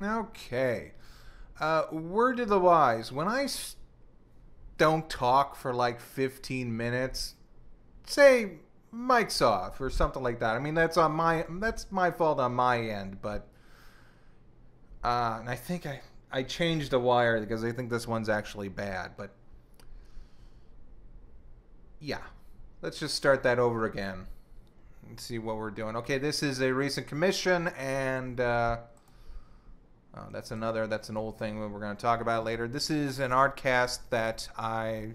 Okay. Word to the wise. When don't talk for like 15 minutes, say mic's off or something like that. I mean, that's my fault on my end, but and I think I changed the wire because I think this one's actually bad, but yeah. Let's just start that over again. Let's see what we're doing. Okay, this is a recent commission, and that's an old thing that we're going to talk about later. This is an ArtCast that I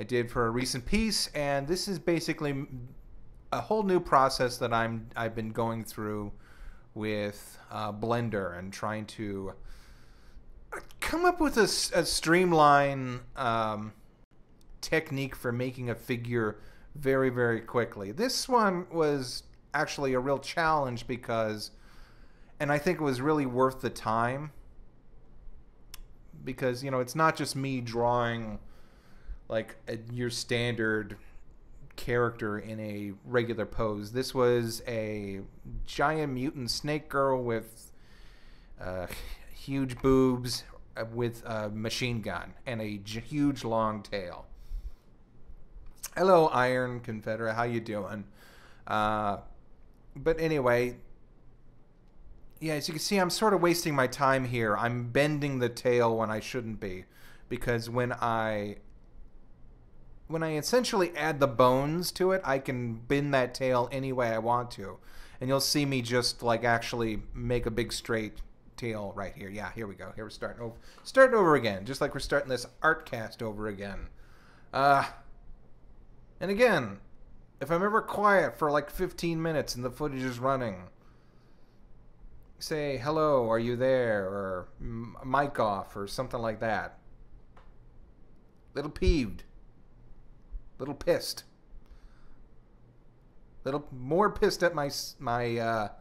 did for a recent piece, and this is basically a whole new process that I've been going through with Blender and trying to come up with a streamline technique for making a figure very, very quickly. This one was actually a real challenge because, and I think it was really worth the time because, you know, it's not just me drawing like your standard character in a regular pose. This was a giant mutant snake girl with huge boobs with a machine gun and a huge long tail. Hello, Iron Confederate. How you doing? But anyway, yeah, as you can see, I'm sort of wasting my time here. I'm bending the tail when I shouldn't be, because when I essentially add the bones to it, I can bend that tail any way I want to. And you'll see me just like actually make a big straight tail right here. Yeah, here we go. Here we're starting over again, just like we're starting this ArtCast over again. And again, if I'm ever quiet for like 15 minutes and the footage is running, say, hello, are you there? Or mic off or something like that. Little peeved. Little pissed. Little more pissed at myself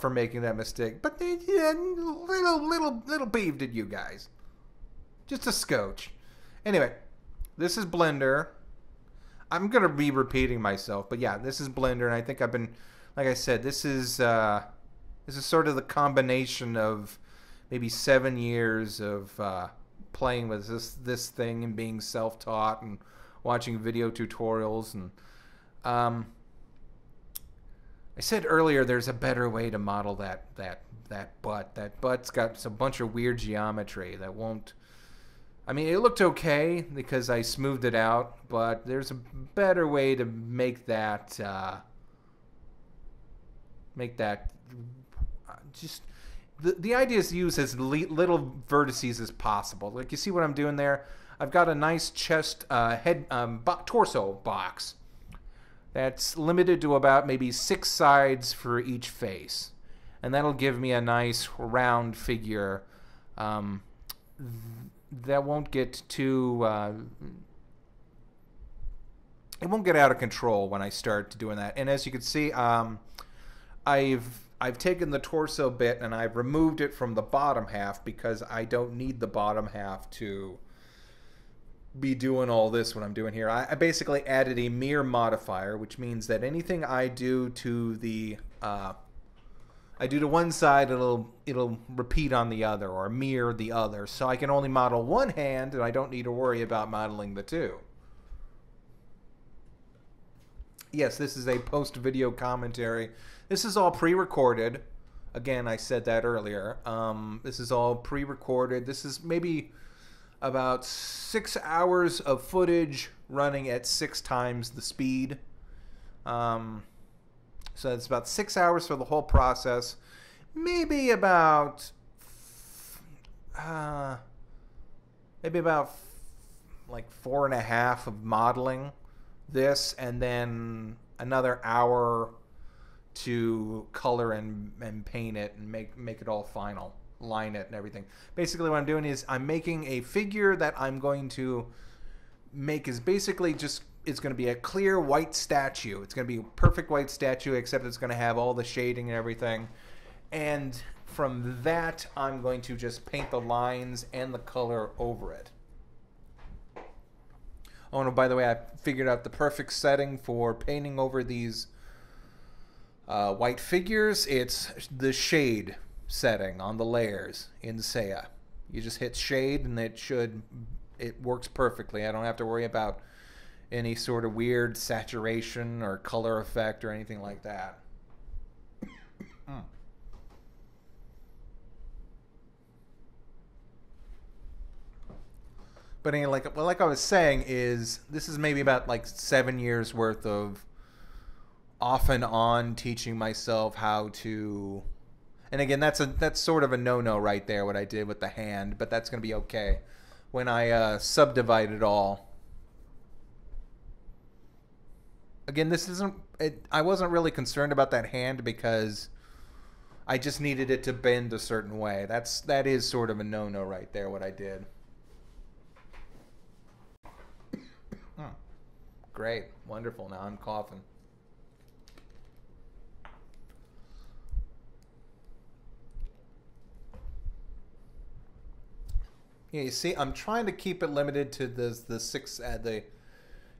for making that mistake. But little peeved at you guys. Just a scotch. Anyway, this is Blender. I'm going to be repeating myself, but yeah, this is Blender, and I think I've been, like I said, this is sort of the combination of maybe 7 years of playing with this thing and being self-taught and watching video tutorials. And I said earlier there's a better way to model that butt. That butt's got a bunch of weird geometry that won't. I mean, it looked okay because I smoothed it out, but there's a better way to make that just the idea is to use as little vertices as possible. Like, you see what I'm doing there? I've got a nice chest torso box that's limited to about maybe 6 sides for each face, and that'll give me a nice round figure that won't get too it won't get out of control when I start doing that. And as you can see, I've taken the torso bit and I've removed it from the bottom half because I don't need the bottom half to be doing all this what I'm doing here. I basically added a mirror modifier, which means that anything I do to the to one side, it'll repeat on the other or mirror the other. So I can only model one hand, and I don't need to worry about modeling the two. Yes, this is a post-video commentary. This is all pre-recorded. Again, I said that earlier. This is all pre-recorded. This is maybe about 6 hours of footage running at 6 times the speed. So it's about 6 hours for the whole process. Maybe about like 4.5 of modeling this, and then another hour to color and paint it and make it all final, line it and everything. Basically what I'm doing is I'm making a figure that I'm going to make is basically just, it's going to be a clear white statue. It's going to be a perfect white statue, except it's going to have all the shading and everything. And from that, I'm going to just paint the lines and the color over it. Oh, and by the way, I figured out the perfect setting for painting over these White figures, it's the shade setting on the layers in Seiya. You just hit shade and it works perfectly. I don't have to worry about any sort of weird saturation or color effect or anything like that. But anyway, like I was saying, is this is maybe about like 7 years worth of off and on teaching myself how to. And again, that's sort of a no-no right there, what I did with the hand, but that's going to be okay when I subdivide it all. Again, this isn't. I wasn't really concerned about that hand because I just needed it to bend a certain way. That is sort of a no-no right there, what I did. Great, wonderful. Now I'm coughing. Yeah, you see, I'm trying to keep it limited to the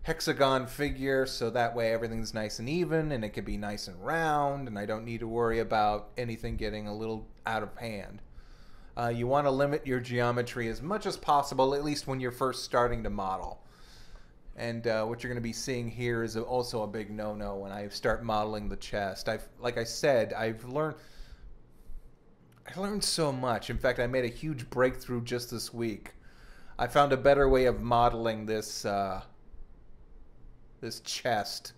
hexagon figure, so that way everything's nice and even, and it can be nice and round, and I don't need to worry about anything getting a little out of hand. You want to limit your geometry as much as possible, at least when you're first starting to model. And what you're going to be seeing here is also a big no-no when I start modeling the chest. Like I said, I learned so much. In fact, I made a huge breakthrough just this week. I found a better way of modeling this this chest,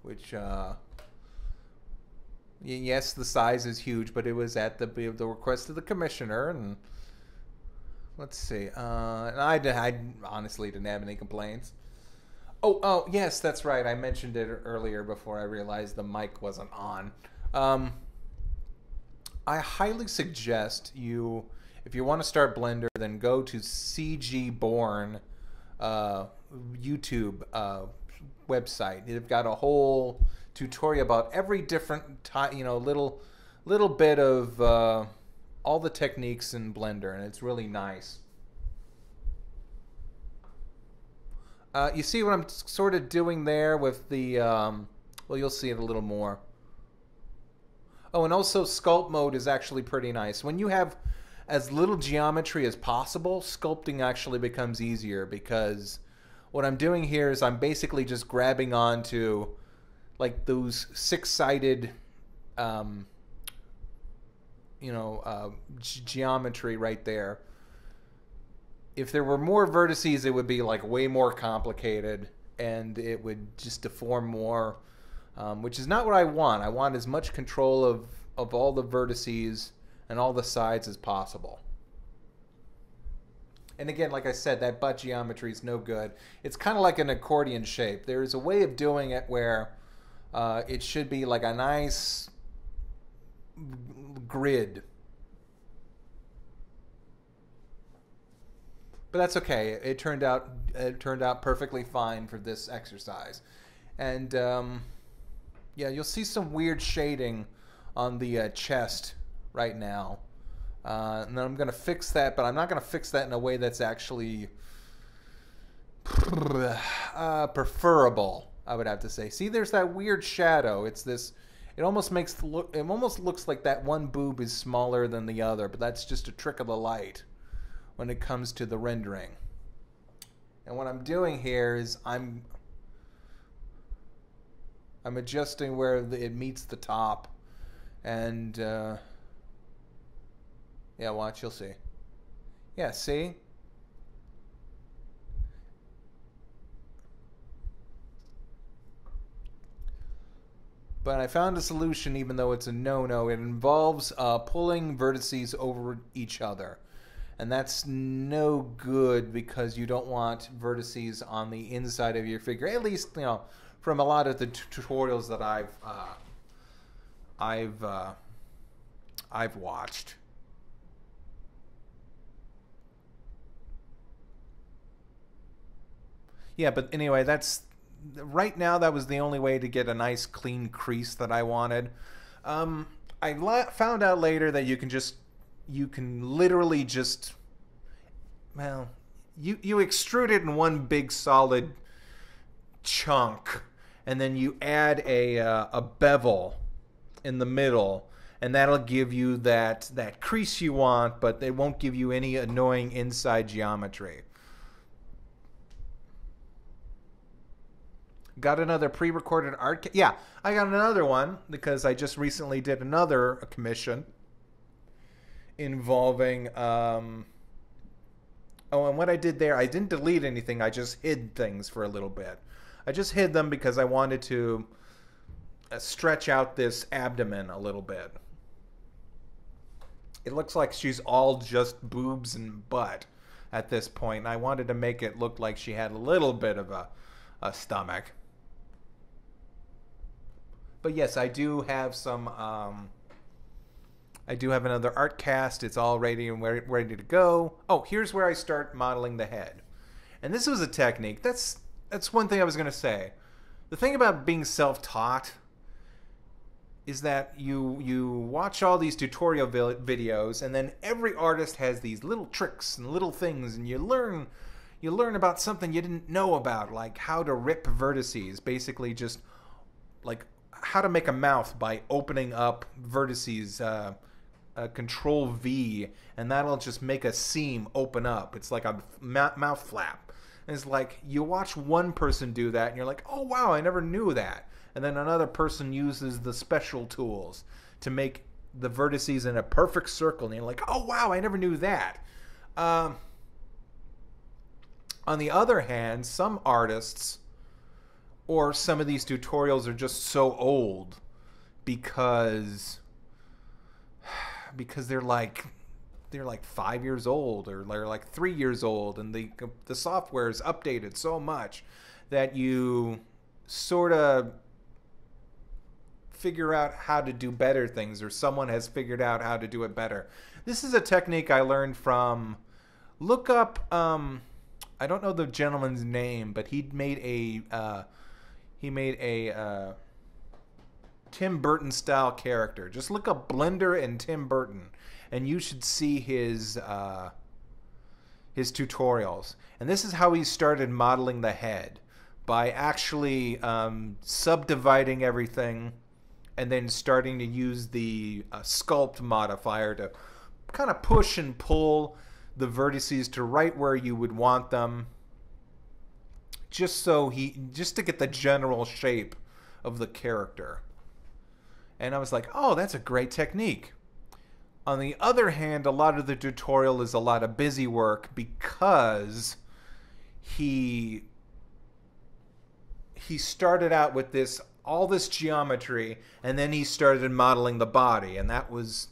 which yes, the size is huge, but it was at the request of the commissioner, and let's see. And I honestly didn't have any complaints. Oh, yes, that's right. I mentioned it earlier before I realized the mic wasn't on. I highly suggest you, if you want to start Blender, then go to CG Born YouTube website. They've got a whole tutorial about every different little bit of all the techniques in Blender, and it's really nice. You see what I'm sort of doing there with the, well, you'll see it a little more. Oh, and also sculpt mode is actually pretty nice. When you have as little geometry as possible, sculpting actually becomes easier, because what I'm doing here is I'm basically just grabbing onto like those six-sided geometry right there. If there were more vertices, it would be like way more complicated, and it would just deform more, which is not what I want. I want as much control of all the vertices and all the sides as possible. And again, like I said, that butt geometry is no good. It's kind of like an accordion shape. There's a way of doing it where it should be like a nice grid. But that's okay. It turned out perfectly fine for this exercise. And yeah, you'll see some weird shading on the chest right now. And then I'm going to fix that, but I'm not going to fix that in a way that's actually preferable, I would have to say. See, there's that weird shadow. It's this. It almost looks like that one boob is smaller than the other, but that's just a trick of the light when it comes to the rendering. And what I'm doing here is I'm adjusting where it meets the top, and yeah, watch, you'll see. Yeah, see? But I found a solution, even though it's a no-no. It involves pulling vertices over each other. And that's no good, because you don't want vertices on the inside of your figure. At least, from a lot of the tutorials that I've watched. Yeah, but anyway, right now that was the only way to get a nice clean crease that I wanted. I found out later that you can literally just, well, you extrude it in one big solid chunk, and then you add a bevel in the middle, and that'll give you that crease you want, but they won't give you any annoying inside geometry. Got another pre-recorded art? Yeah, I got another one because I just recently did another commission involving oh, and what I did there, I didn't delete anything, I just hid things for a little bit. I just hid them because I wanted to stretch out this abdomen a little bit. It looks like she's all just boobs and butt at this point, and I wanted to make it look like she had a little bit of a stomach. But yes, I do have some I do have another ArtCast. It's all ready and ready to go. Oh, here's where I start modeling the head. And this was a technique. That's one thing I was going to say. The thing about being self-taught is that you watch all these tutorial videos, and then every artist has these little tricks and little things, and you learn about something you didn't know about, like how to rip vertices, basically just like how to make a mouth by opening up vertices, Control V, and that'll just make a seam open up. It's like a mouth flap. And it's like you watch one person do that, and you're like, oh wow, I never knew that. And then another person uses the special tools to make the vertices in a perfect circle, and you're like, oh wow, I never knew that. On the other hand, some artists or some of these tutorials are just so old because they're like 5 years old, or they're like 3 years old, and the software is updated so much that you sort of figure out how to do better things, or someone has figured out how to do it better. This is a technique I learned from, look up, I don't know the gentleman's name, but he made a Tim Burton style character. Just look up Blender and Tim Burton, and you should see his tutorials. And this is how he started modeling the head, by actually subdividing everything, and then starting to use the sculpt modifier to kind of push and pull the vertices to right where you would want them, just to get the general shape of the character. And I was like, oh, that's a great technique. On the other hand, a lot of the tutorial is a lot of busy work because he started out with all this geometry, and then he started modeling the body, and that was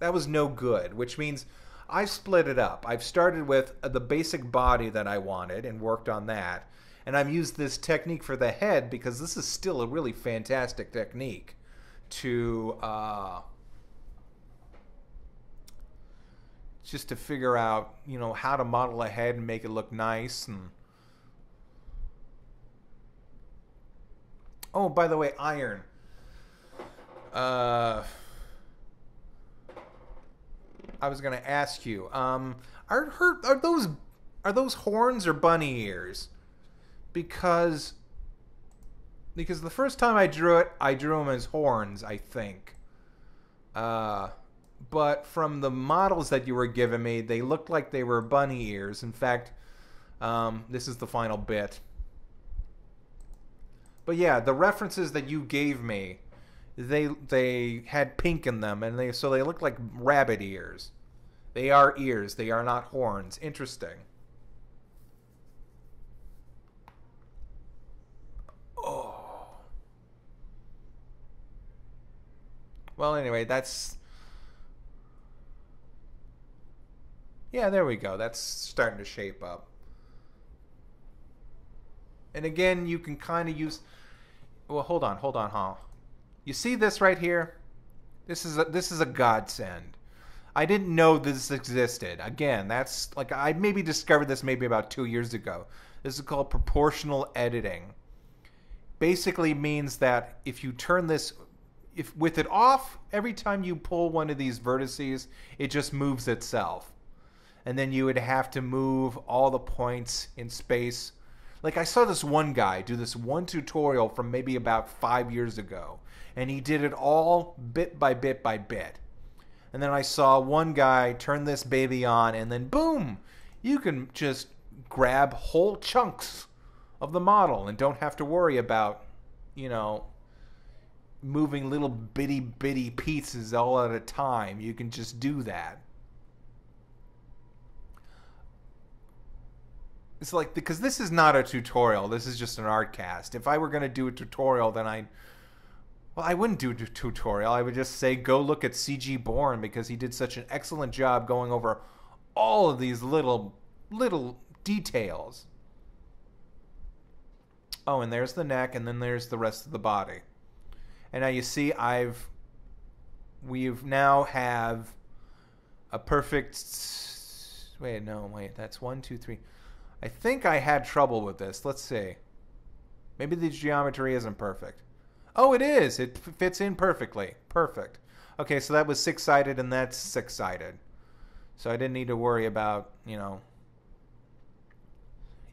no good, which means I've split it up. I've started with the basic body that I wanted and worked on that, and I've used this technique for the head because this is still a really fantastic technique to just to figure out, how to model a head and make it look nice. And oh, by the way, iron. I was going to ask you, are those horns or bunny ears? Because the first time I drew them as horns, I think. But from the models that you were giving me, they looked like they were bunny ears. In fact, this is the final bit. But yeah, the references that you gave me, they had pink in them, and so they look like rabbit ears. They are ears. They are not horns. Interesting. Oh. Well, anyway, yeah, there we go. That's starting to shape up. And again, you can kind of use... Well, hold on, huh? You see this right here? This is a godsend. I didn't know this existed. Again, that's like I maybe discovered this maybe about 2 years ago. This is called proportional editing. Basically means that if you turn this, with it off, every time you pull one of these vertices, it just moves itself. And then you would have to move all the points in space. Like, I saw this one guy do this one tutorial from maybe about 5 years ago, and he did it all bit by bit by bit. And then I saw one guy turn this baby on, and then boom, you can just grab whole chunks of the model and don't have to worry about, you know, moving little bitty pieces all at a time. You can just do that. It's like, because this is not a tutorial, this is just an ArtCast. If I were going to do a tutorial, then I wouldn't do a tutorial. I would just say, go look at CG Born, because he did such an excellent job going over all of these little details. Oh, and there's the neck, and then there's the rest of the body. And now you see we've now have a perfect, wait, that's 1, 2, 3. I think I had trouble with this. Let's see. Maybe the geometry isn't perfect. Oh, it is. It fits in perfectly. Perfect. Okay, so that was 6-sided, and that's 6-sided. So I didn't need to worry about, you know.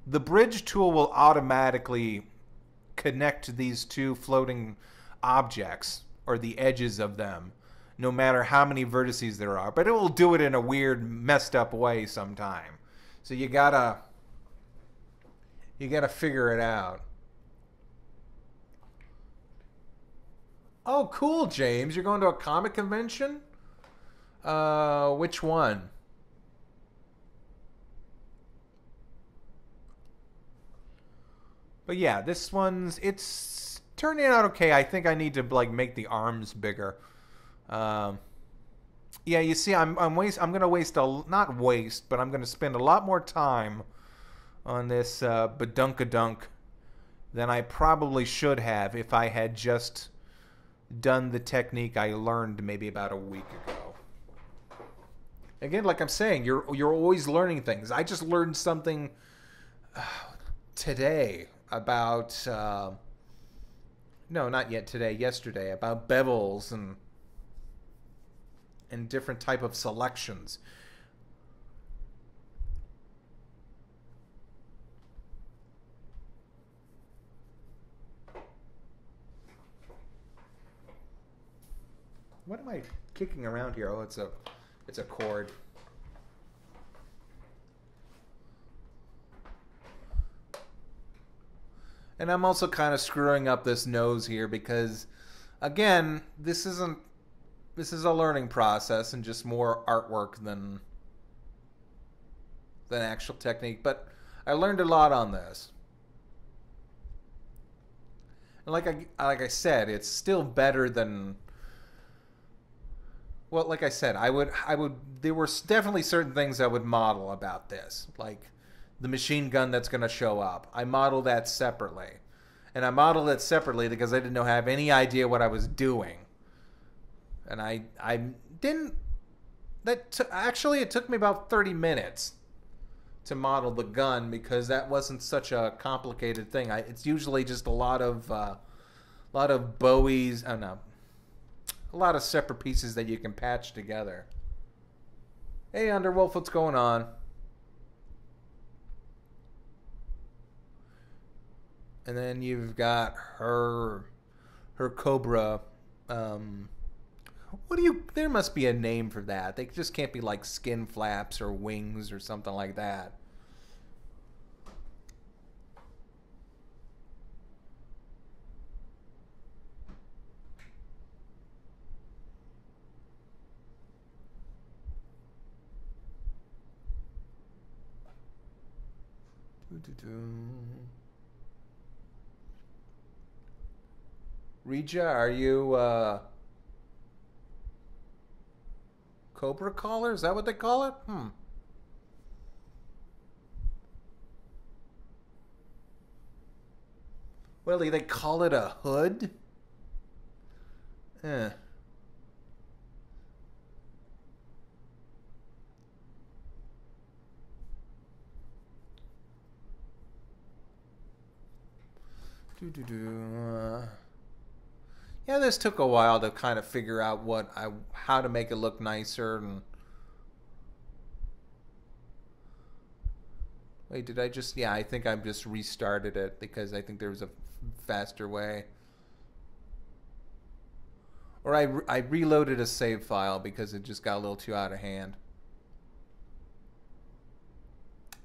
The bridge tool will automatically connect these two floating objects, or the edges of them, no matter how many vertices there are. But it will do it in a weird, messed up way sometime. So you gotta figure it out. Oh, cool, James. You're going to a comic convention? Which one? But yeah, this one's, it's turning out okay. I think I need to like make the arms bigger. Yeah, you see, I'm gonna waste not waste, but I'm gonna spend a lot more time on this badunkadunk than I probably should have if I had just done the technique I learned maybe about a week ago. Again, like I'm saying, you're always learning things. I just learned something today about no, not yet today, yesterday, about bevels and different type of selections. What am I kicking around here? Oh, it's a cord. And I'm also kind of screwing up this nose here because, again, this is a learning process and just more artwork than actual technique. But I learned a lot on this. And like I said, it's still better than. Well, like I said, I would. There were definitely certain things I would model about this, like the machine gun that's going to show up. I modeled that separately, and I modeled it separately because I didn't have any idea what I was doing, and I didn't. Actually, it took me about 30 minutes to model the gun because that wasn't such a complicated thing. It's usually just a lot of Bowies. Oh no. A lot of separate pieces that you can patch together. Hey, Underwolf, what's going on? And then you've got her Cobra. What do you? There must be a name for that. They just can't be like skin flaps or wings or something like that. Regia, are you Cobra collar? Is that what they call it? Well, they call it a hood? Eh. Yeah, this took a while to kind of figure out how to make it look nicer, and Wait, did I just... Yeah, I think I've just restarted it because I think there was a faster way. Or I reloaded a save file because it just got a little too out of hand.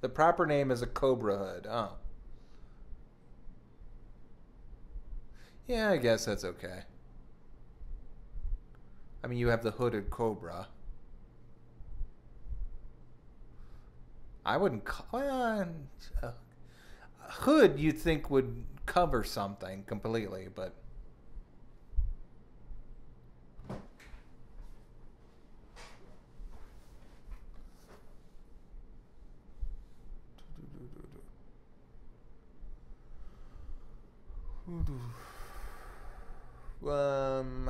The proper name is a Cobra hood. Oh. Yeah, I guess that's okay. I mean, you have the hooded Cobra. I wouldn't... hood you'd think would cover something completely, but...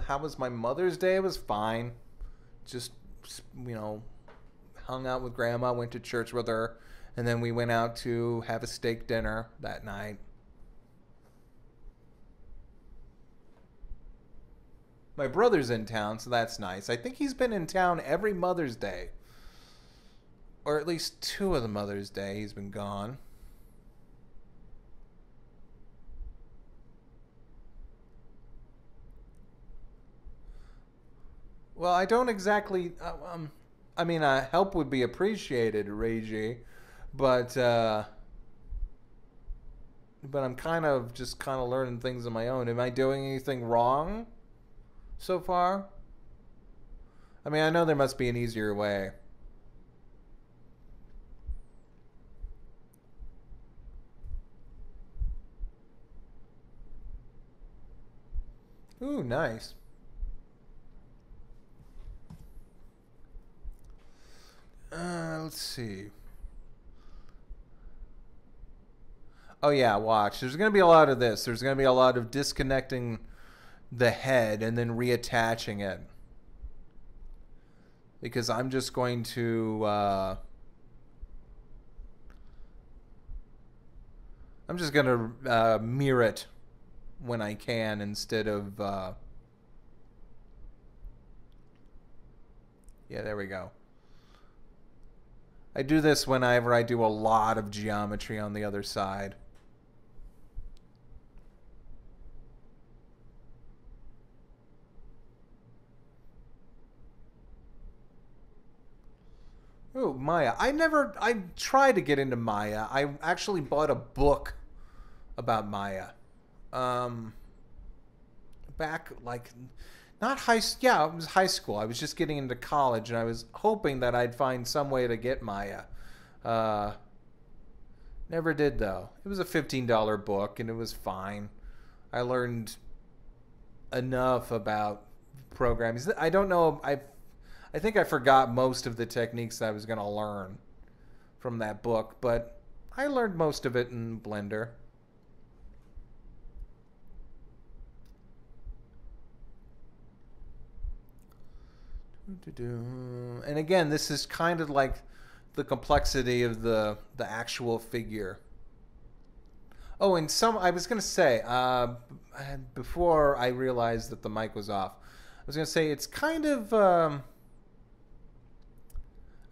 How was my Mother's Day? It was fine. Just, you know, hung out with Grandma, went to church with her, and then we went out to have a steak dinner that night. My brother's in town, so that's nice. I think he's been in town every Mother's Day. Or at least 2 of the Mother's Day he's been gone. Well, I don't exactly... I mean, help would be appreciated, Reiji. But I'm kind of learning things on my own. Am I doing anything wrong so far? I mean, I know there must be an easier way. Ooh, nice. Let's see. Oh yeah, watch. There's going to be a lot of this. There's going to be a lot of disconnecting the head and then reattaching it. Because I'm just going to... I'm just going to mirror it when I can instead of... Yeah, there we go. I do this whenever I do a lot of geometry on the other side. Ooh, Maya. I tried to get into Maya. I actually bought a book about Maya. Back, like, not high, yeah, it was high school. I was just getting into college, and I was hoping that I'd find some way to get Maya. Never did, though. It was a $15 book, and it was fine. I learned enough about programming. I don't know, I think I forgot most of the techniques I was going to learn from that book, but I learned most of it in Blender. And again, this is kind of like the complexity of the actual figure. Oh, and I was going to say, before I realized that the mic was off, I was going to say it's kind of... I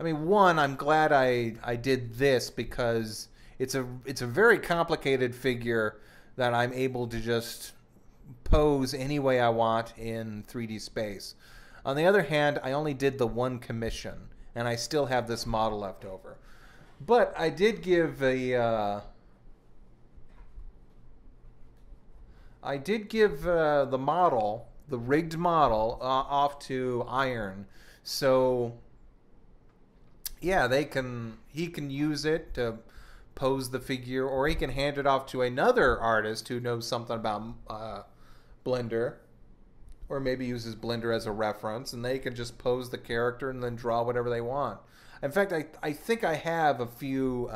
mean, one, I'm glad I did this because it's a very complicated figure that I'm able to just pose any way I want in 3D space. On the other hand, I only did the one commission, and I still have this model left over. But I did give the model, the rigged model, off to Iron. So yeah, he can use it to pose the figure, or he can hand it off to another artist who knows something about Blender, or maybe uses Blender as a reference, and they can just pose the character and then draw whatever they want. In fact, I think I have a few...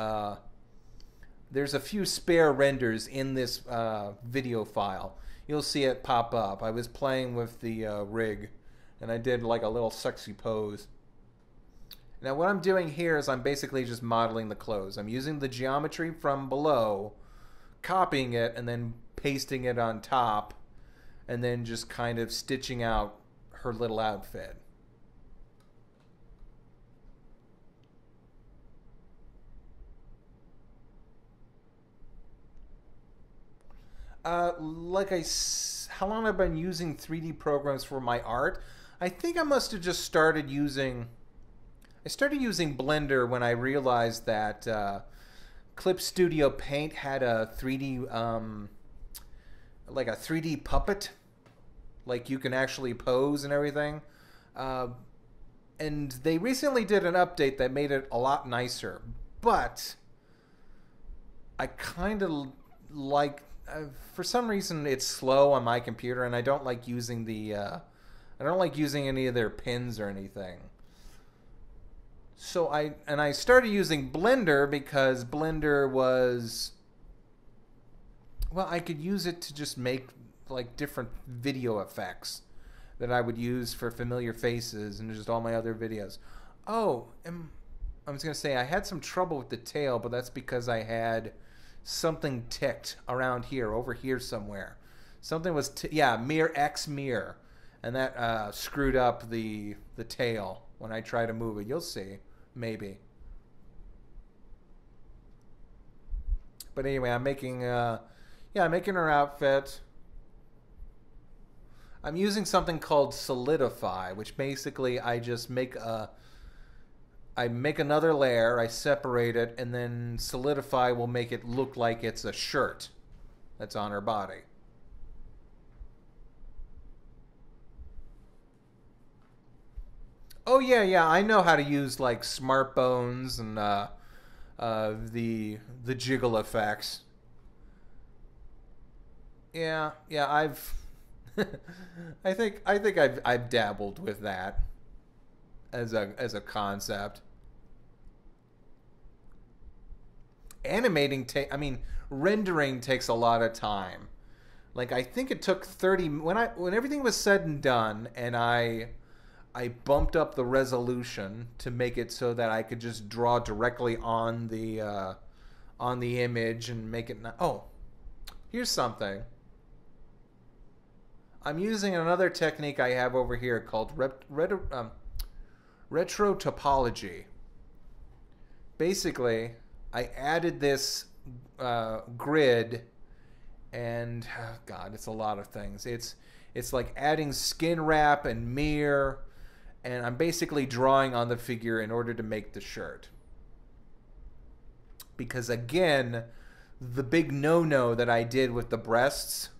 there's a few spare renders in this video file. You'll see it pop up. I was playing with the rig, and I did like a little sexy pose. Now what I'm doing here is I'm basically just modeling the clothes. I'm using the geometry from below, copying it, and then pasting it on top, and then just kind of stitching out her little outfit. How long I've been using 3D programs for my art? I think I must have just started using. I started using Blender when I realized that Clip Studio Paint had a 3D, like a 3D puppet, like you can actually pose and everything. And they recently did an update that made it a lot nicer, but I kind of like. For some reason, it's slow on my computer, and I don't like using the. I don't like using any of their pins or anything. So I started using Blender because Blender was. Well, I could use it to just make like different video effects that I would use for familiar faces and just all my other videos. Oh, I was gonna say I had some trouble with the tail, but that's because I had something ticked around here, over here somewhere. Something was, mirror X mirror, and that screwed up the tail when I try to move it. You'll see, maybe. But anyway, I'm making, I'm making her outfit. I'm using something called Solidify, which basically I just make another layer, I separate it, and then Solidify will make it look like it's a shirt that's on her body. Oh yeah, I know how to use like smart bones and the jiggle effects. Yeah, I've I think I've dabbled with that as a concept. Rendering takes a lot of time. Like I think it took 30 when everything was said and done, and I bumped up the resolution to make it so that I could just draw directly on the image and make it oh, here's something. I'm using another technique I have over here called retro topology. Basically, I added this grid, and oh God, it's a lot of things. It's like adding skin wrap and mirror, and I'm basically drawing on the figure in order to make the shirt. Because again, the big no-no that I did with the breasts,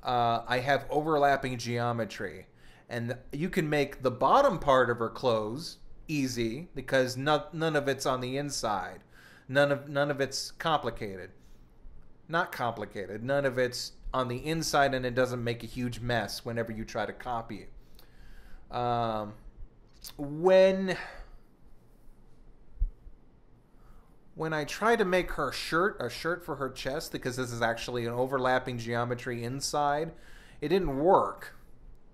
I have overlapping geometry, and you can make the bottom part of her clothes easy because none of it's on the inside. None of it's complicated. Not complicated. None of it's on the inside, and it doesn't make a huge mess whenever you try to copy it. When I try to make her a shirt for her chest, because this is actually an overlapping geometry inside, it didn't work.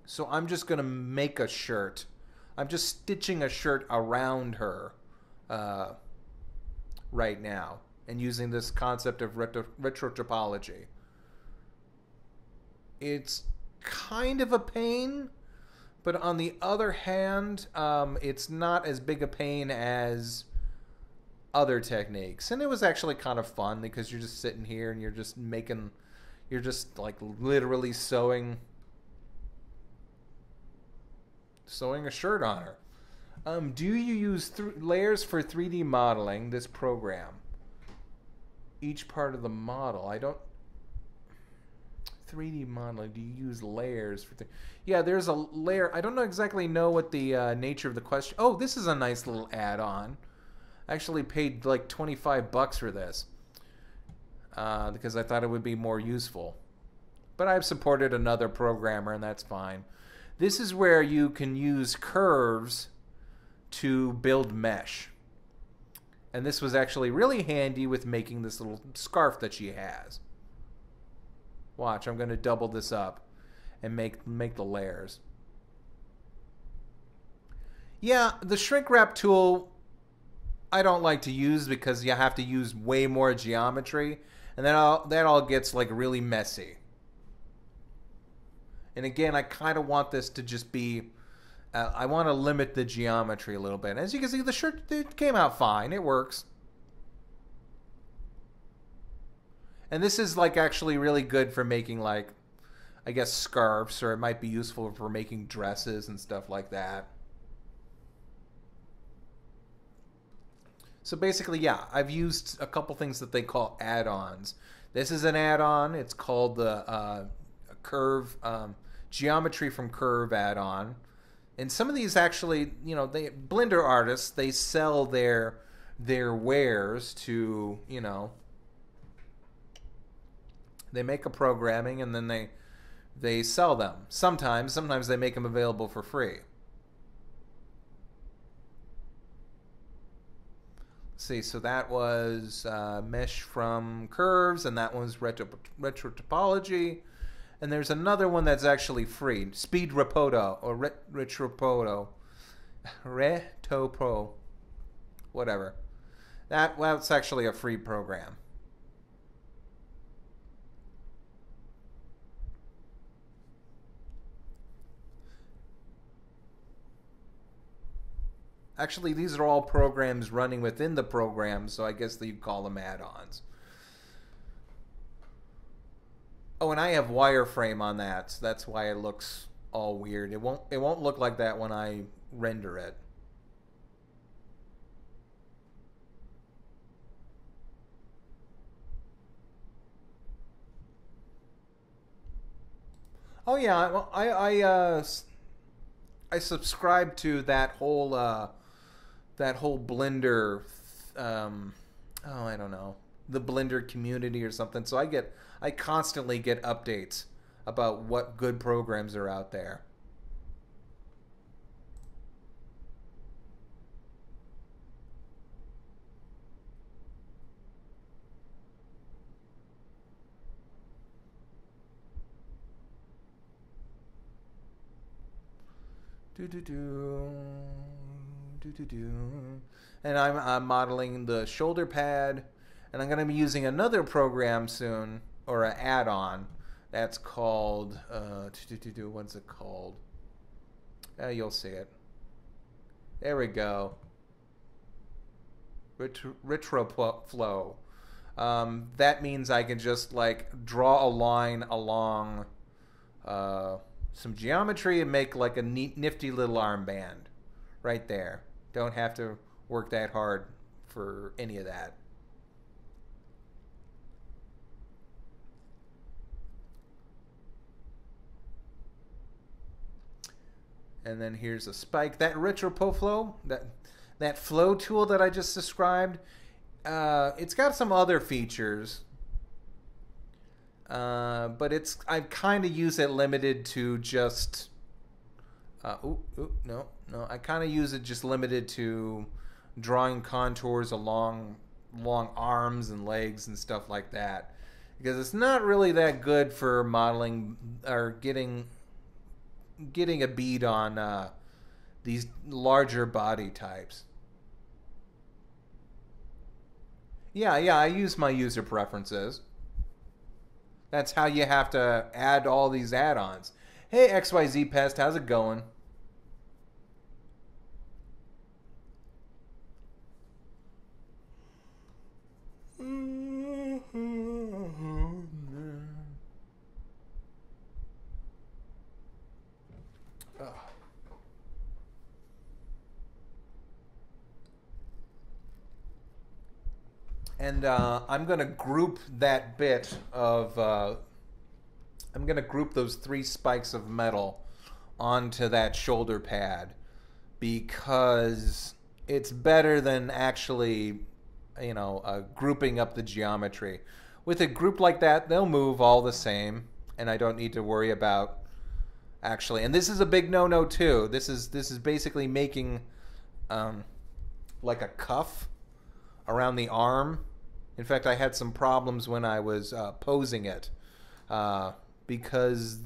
So I'm just going to make a shirt. I'm just stitching a shirt around her right now, and using this concept of retro topology. It's kind of a pain, but on the other hand, it's not as big a pain as other techniques. And it was actually kind of fun because you're just sitting here and you're just like literally sewing a shirt on her. Do you use layers for 3D modeling this program? Each part of the model. I don't. 3D modeling. Do you use layers for? Yeah, there's a layer. I don't exactly know what the nature of the question. Oh, this is a nice little add-on. I actually paid like $25 for this because I thought it would be more useful. But I've supported another programmer, and that's fine. This is where you can use curves to build mesh. And this was actually really handy with making this little scarf that she has. Watch, I'm going to double this up and make the layers. Yeah, the shrink wrap tool I don't like to use because you have to use way more geometry, and that all gets like really messy. And again, I kind of want this to just be, I want to limit the geometry a little bit. As you can see, the shirt, it came out fine. It works. And this is like actually really good for making like, I guess, scarves, or it might be useful for making dresses and stuff like that. So basically, yeah, I've used a couple things that they call add-ons. This is an add-on. It's called the curve geometry from curve add-on. And some of these actually, you know, they Blender artists, they sell their wares to, you know, they make a programming and then they sell them. Sometimes they make them available for free. See, so that was mesh from curves, and that was retro topology. And there's another one that's actually free, Speed Repoto or Retropoto, Retopro, whatever. That's actually a free program. Actually, these are all programs running within the program, so I guess you'd call them add-ons. Oh, and I have wireframe on that, so that's why it looks all weird. It won't look like that when I render it. Oh yeah, well, I subscribe to that whole Blender, oh, I don't know, the Blender community or something. So I constantly get updates about what good programs are out there. And I'm modeling the shoulder pad, and I'm going to be using another program soon, or an add-on that's called what's it called? You'll see it. There we go. Retroflow. That means I can just like draw a line along some geometry and make like a neat, nifty little armband right there. Don't have to work that hard for any of that. And then here's a spike. That Retropoflow, that flow tool that I just described, it's got some other features. But I kind of use it limited to just no, I kind of use it just limited to drawing contours along arms and legs and stuff like that, because it's not really that good for modeling or getting a bead on these larger body types. Yeah, I use my user preferences. That's how you have to add all these add-ons. Hey, XYZ Pest, how's it going? And I'm going to group that bit of... I'm going to group those 3 spikes of metal onto that shoulder pad, because it's better than actually, you know, grouping up the geometry. With a group like that, they'll move all the same, and I don't need to worry about actually... And this is a big no-no too. This is basically making like a cuff around the arm. In fact, I had some problems when I was posing it, because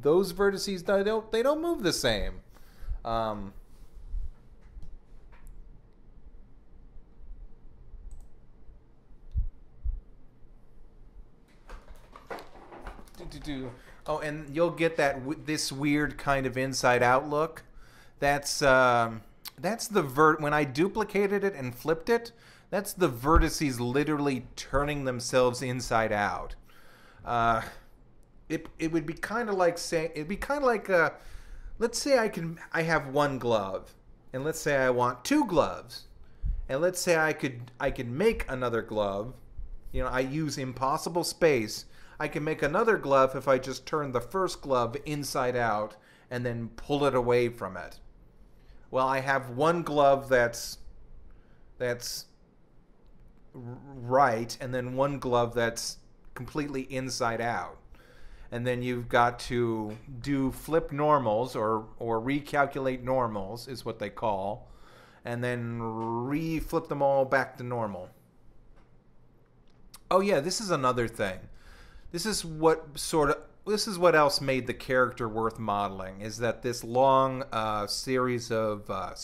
those vertices, they don't move the same. Oh, and you'll get this weird kind of inside out look. That's the when I duplicated it and flipped it, That's the vertices literally turning themselves inside out. It would be kind of like saying, it'd be kind of like let's say I have one glove, and let's say I want two gloves, and let's say I could make another glove. You know, I use impossible space. I can make another glove if I just turn the first glove inside out and then pull it away from it. Well, I have one glove that's right, and then one glove that's completely inside out. And then you've got to do flip normals or recalculate normals is what they call, and then re-flip them all back to normal. Oh yeah, this is another thing. This is what else made the character worth modeling, is that this long series of a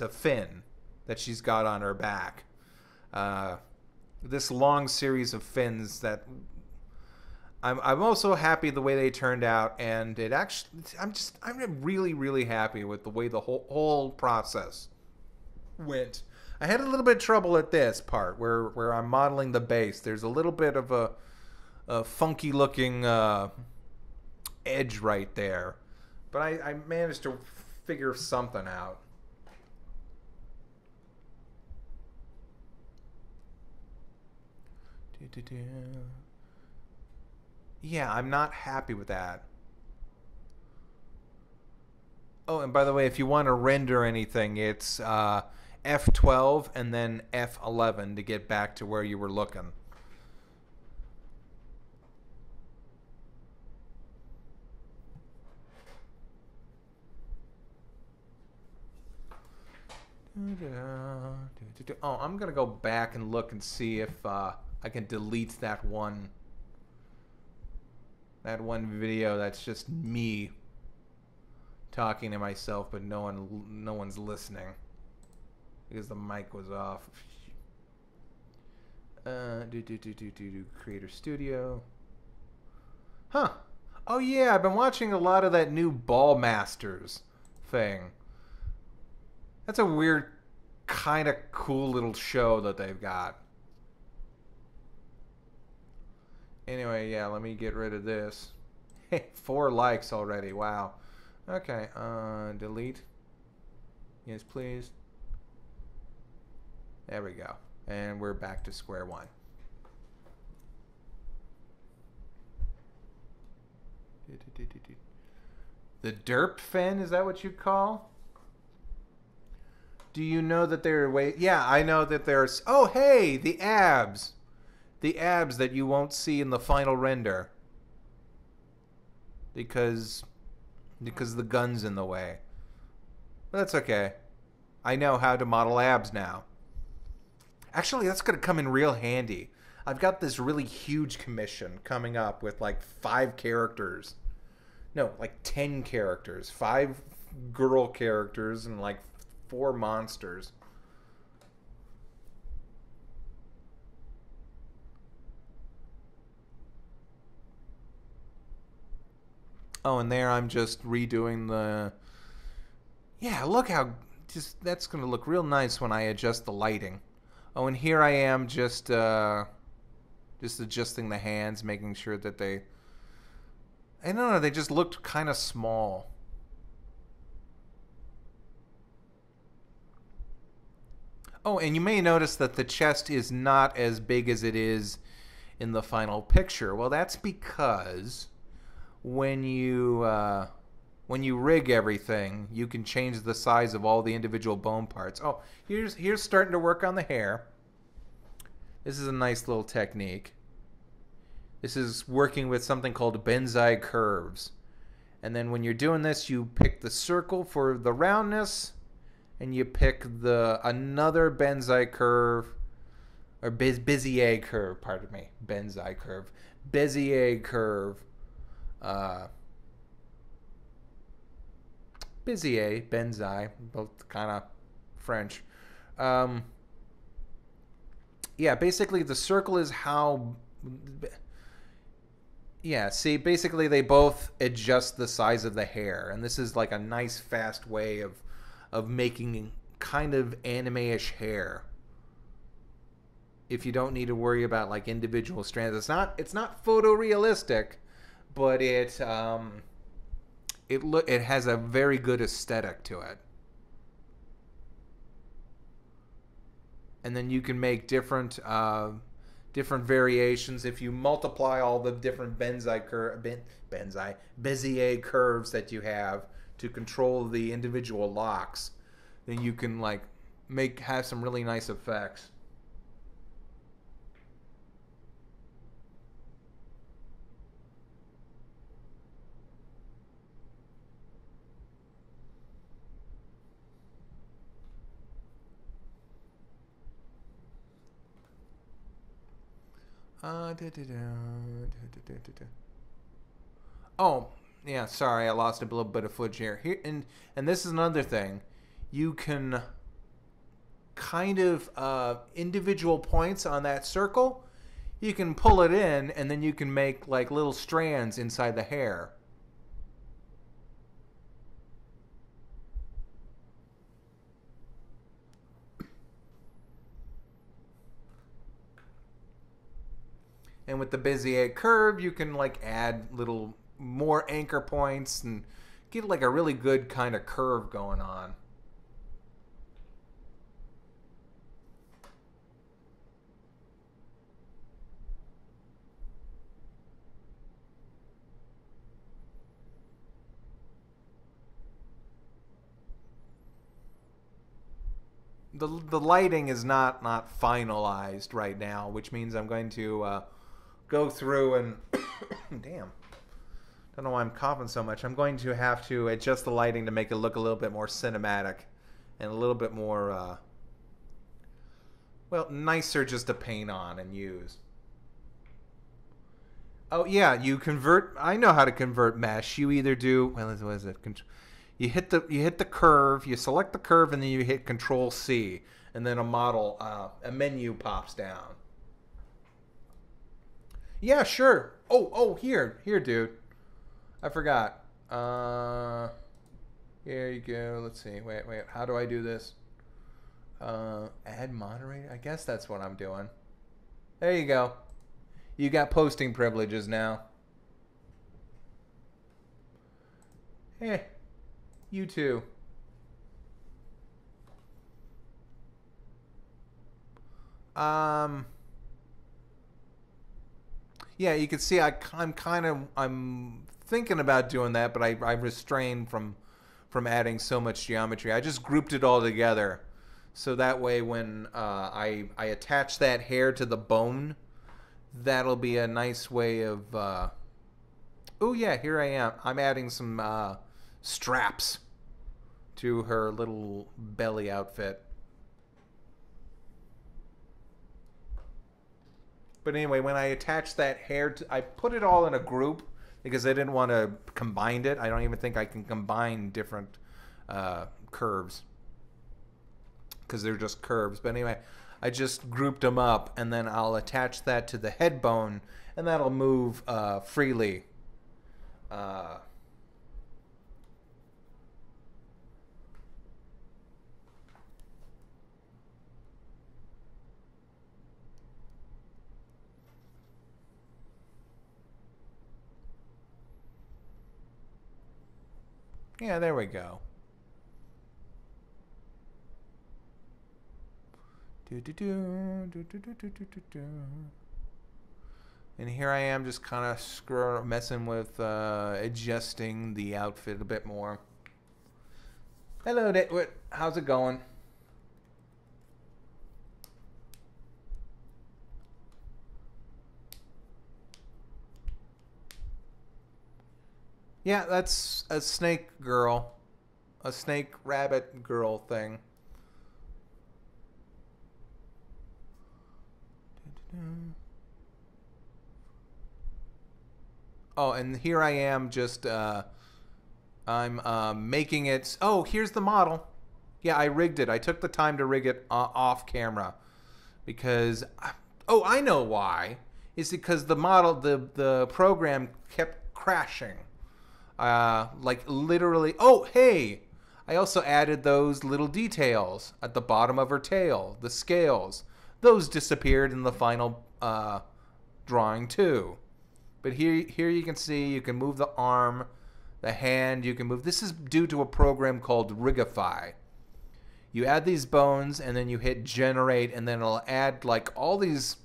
fin that she's got on her back. This long series of fins that I'm also happy the way they turned out, and it actually I'm really, really happy with the way the whole process went. I had a little bit of trouble at this part where I'm modeling the base. There's a little bit of a funky looking edge right there, but I managed to figure something out. Yeah, I'm not happy with that. Oh, and by the way, if you want to render anything, it's F12 and then F11 to get back to where you were looking. Oh, I'm gonna go back and look and see if I can delete that one video that's just me talking to myself, but no one's listening because the mic was off. Creator Studio. Huh. Oh yeah, I've been watching a lot of that new Ball Masters thing. That's a weird, kind of cool little show that they've got. Anyway, yeah, let me get rid of this. Hey, 4 likes already. Wow. Okay, delete. Yes, please. There we go. And we're back to square one. The derp fin, is that what you call? Do you know that there are ways? Yeah, I know that there's... Oh, hey, the abs. The abs that you won't see in the final render. Because the gun's in the way. But that's okay. I know how to model abs now. Actually, that's going to come in real handy. I've got this really huge commission coming up with like 5 characters. No, like 10 characters. 5 girl characters and like 4 monsters. Oh, and there I'm just redoing the... Yeah, look how... that's going to look real nice when I adjust the lighting. Oh, and here I am just adjusting the hands, making sure that they... I don't know, they just looked kind of small. Oh, and you may notice that the chest is not as big as it is in the final picture. Well, that's because when you rig everything, you can change the size of all the individual bone parts. Oh, here's starting to work on the hair. This is a nice little technique. This is working with something called Benzai curves. And then when you're doing this, you pick the circle for the roundness, and you pick another Benzai curve, or Bezier curve, pardon me, Benzai curve, Bezier curve, Bezier, Benzai, both kind of French. Yeah, basically the circle is how... Yeah, see, basically they both adjust the size of the hair, and this is like a nice fast way of making kind of anime-ish hair. If you don't need to worry about like individual strands, it's not photorealistic, but it has a very good aesthetic to it. And then you can make different variations if you multiply all the different Bezier curves that you have to control the individual locks. Then you can like have some really nice effects. Oh, yeah, sorry, I lost a little bit of footage here. And this is another thing. You can kind of individual points on that circle. You can pull it in, and then you can make like little strands inside the hair. And with the Bezier curve, you can like add little more anchor points and get like a really good kind of curve going on. The lighting is not finalized right now, which means I'm going to go through and damn, don't know why I'm coughing so much. I'm going to have to adjust the lighting to make it look a little bit more cinematic and a little bit more well, nicer just to paint on and use. Oh yeah, you convert. I know how to convert mesh. You either do, well, what is it? You hit the curve, you select the curve, and then you hit Control C, and then a menu pops down. Yeah, sure. Oh, here, dude. I forgot. Here you go. Let's see. Wait. How do I do this? Add moderator. I guess that's what I'm doing. There you go. You got posting privileges now. Hey, you too. Yeah, you can see I'm thinking about doing that, but I restrained from adding so much geometry. I just grouped it all together, so that way when I attach that hair to the bone, that'll be a nice way of. Oh yeah, here I am. I'm adding some straps to her little belly outfit. But anyway, when I attached that hair, I put it all in a group because I didn't want to combine it. I don't even think I can combine different curves because they're just curves. But anyway, I just grouped them up, and then I'll attach that to the head bone, and that'll move freely. Yeah, there we go. And here I am just kind of messing with adjusting the outfit a bit more. Hello, Nitwit. How's it going? Yeah, that's a snake girl. A snake rabbit girl thing. Oh, and here I am just, I'm making it. Oh, here's the model. Yeah, I rigged it. I took the time to rig it off camera. Because, oh, I know why. It's because the model, the program kept crashing. Like literally, oh, hey, I also added those little details at the bottom of her tail, the scales. Those disappeared in the final drawing too. But here you can see you can move the arm, the hand, you can move. This is due to a program called Rigify. You add these bones and then you hit generate, and then it'll add like all these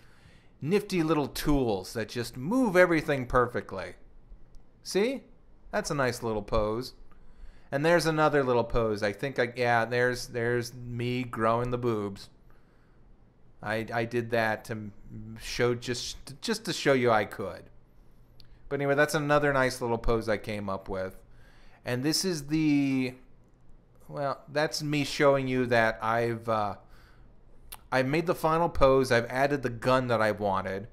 nifty little tools that just move everything perfectly. See? That's a nice little pose. And there's another little pose. I think there's me growing the boobs. I did that to show just to show you I could. But anyway, that's another nice little pose I came up with. And this is that's me showing you that I've made the final pose. I've added the gun that I wanted,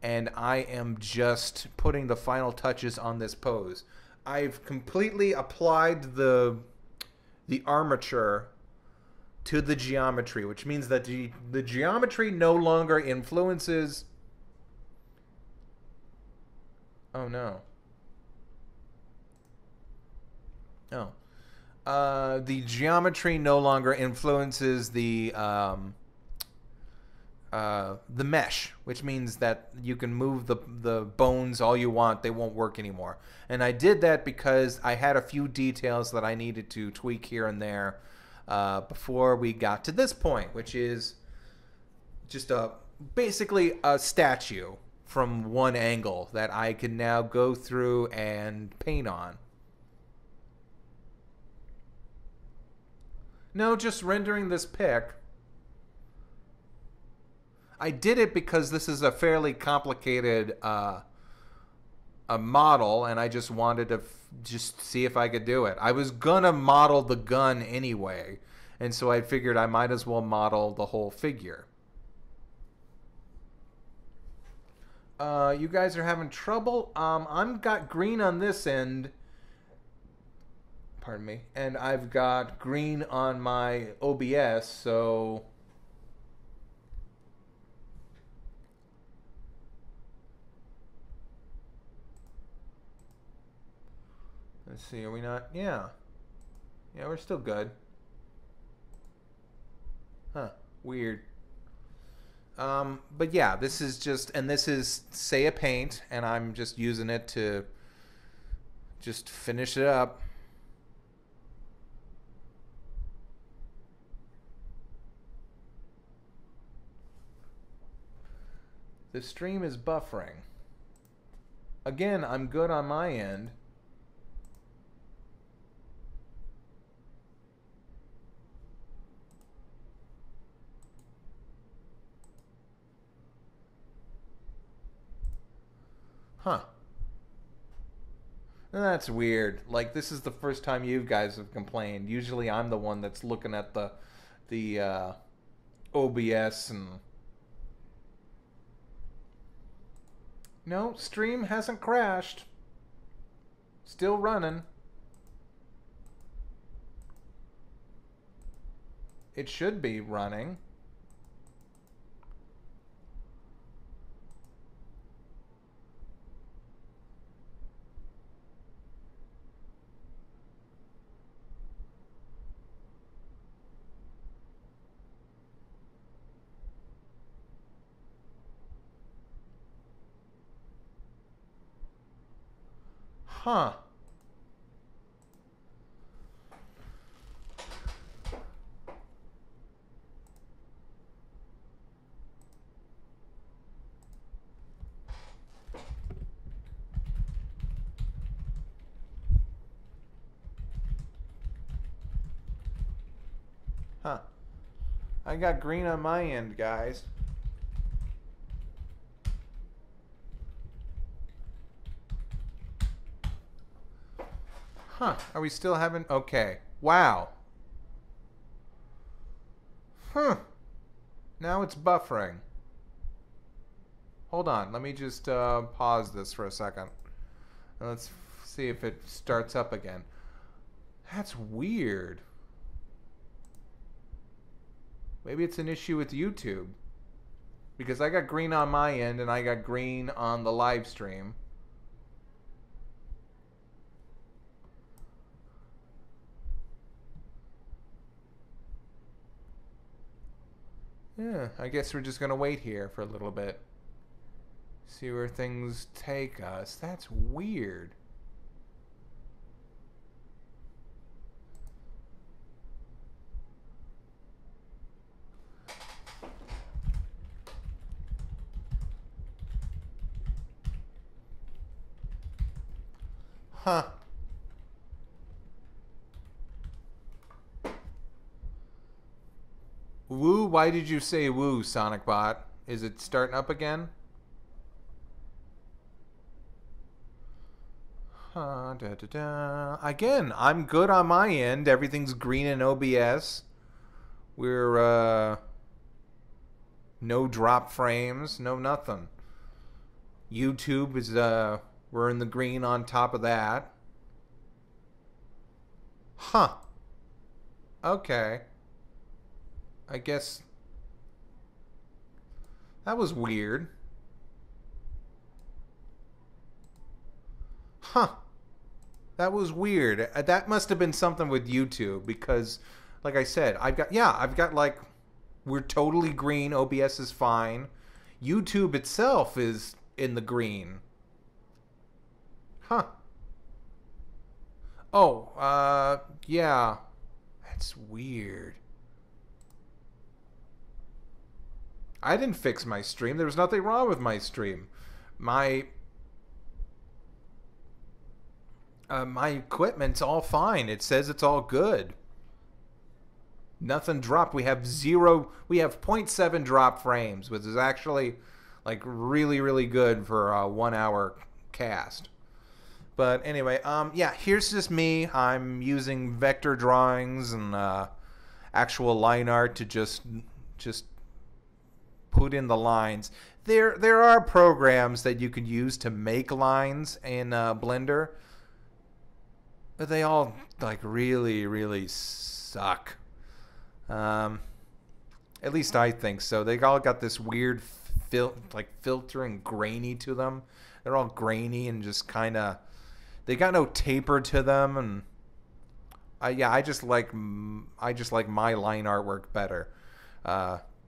and I am just putting the final touches on this pose. I've completely applied the armature to the geometry, which means that the geometry no longer influences... Oh, no. Oh. The geometry no longer influences the mesh, which means that you can move the bones all you want. They won't work anymore. And I did that because I had a few details that I needed to tweak here and there before we got to this point, which is just basically a statue from one angle that I can now go through and paint on. No, just rendering this pic. I did it because this is a fairly complicated a model, and I just wanted to just see if I could do it. I was gonna model the gun anyway, and so I figured I might as well model the whole figure. You guys are having trouble? I've got green on this end. Pardon me. And I've got green on my OBS, so... Let's see, are we not? Yeah. Yeah, we're still good. Huh. Weird. But yeah, this is just, and this is Saya Paint, and I'm just using it to just finish it up. The stream is buffering. Again, I'm good on my end. Huh. That's weird. Like, this is the first time you guys have complained. Usually I'm the one that's looking at the OBS and... No, stream hasn't crashed. Still running. It should be running. Huh. Huh. I got green on my end, guys. Huh. Are we still having... Okay. Wow. Huh. Now it's buffering. Hold on. Let me just pause this for a second. And let's see if it starts up again. That's weird. Maybe it's an issue with YouTube. Because I got green on my end and I got green on the live stream. Yeah, I guess we're just gonna wait here for a little bit. See where things take us. That's weird. Huh. Woo? Why did you say woo, SonicBot? Is it starting up again? Da, da, da. Again, I'm good on my end. Everything's green in OBS. We're, no drop frames, no nothing. YouTube is, we're in the green on top of that. Huh. Okay. I guess that was weird. Huh. That was weird. That must have been something with YouTube because, like I said, I've got like, we're totally green. OBS is fine. YouTube itself is in the green. Huh. Oh, yeah. That's weird. I didn't fix my stream. There was nothing wrong with my stream. My my equipment's all fine. It says it's all good. Nothing dropped. We have 0.7 drop frames, which is actually like really, really good for a 1 hour cast. But anyway, yeah, here's just me. I'm using vector drawings and actual line art to just put in the lines. There are programs that you can use to make lines in Blender, but they all like really, really suck. At least I think so. They all got this weird filter and grainy to them. They're all grainy and just kind of, they got no taper to them, and I just like my line artwork better.